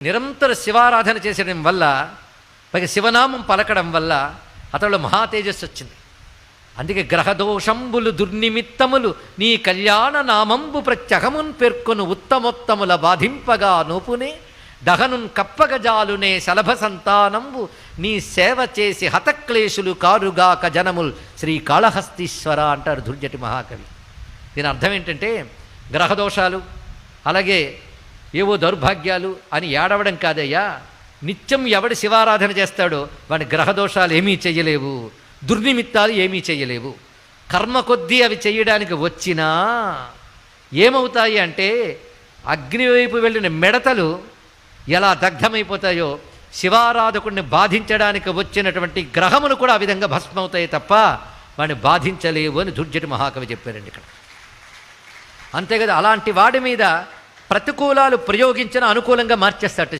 నిరంతర శివారాధన చేసడం వల్ల పైగా శివనామం పలకడం వల్ల అతడు మహా తేజస్సు వచ్చింది. అందుకే గ్రహదోషంబులు దుర్నిమిత్తములు నీ కళ్యాణ నామంబు ప్రత్యహమున్ పేర్కొను ఉత్తమోత్తముల బాధింపగా నోపునే దహనున్ కప్పగజాలునే శలభ సంతానంబు నీ సేవ చేసి హతక్లేశులు కారుగాక జనముల్ శ్రీకాళహస్తీశ్వర అంటారు దుర్జటి మహాకవి. దీని అర్థం ఏంటంటే గ్రహదోషాలు అలాగే ఏవో దౌర్భాగ్యాలు అని ఏడవడం కాదయ్యా, నిత్యం ఎవడు శివారాధన చేస్తాడో వాడి గ్రహదోషాలు ఏమీ చెయ్యలేవు, దుర్నిమిత్తాలు ఏమీ చెయ్యలేవు. కర్మ కొద్దీ అవి చెయ్యడానికి వచ్చినా ఏమవుతాయి అంటే అగ్ని వైపు వెళ్ళిన మిడతలు ఎలా దగ్ధమైపోతాయో శివారాధకుడిని బాధించడానికి వచ్చినటువంటి గ్రహములు కూడా ఆ విధంగా భస్మవుతాయి తప్ప వాడిని బాధించలేవు అని దుర్జటి మహాకవి చెప్పారండి ఇక్కడ. అంతే కదా, అలాంటి వాడి మీద ప్రతికూలాలు ప్రయోగించిన అనుకూలంగా మార్చేస్తాడు.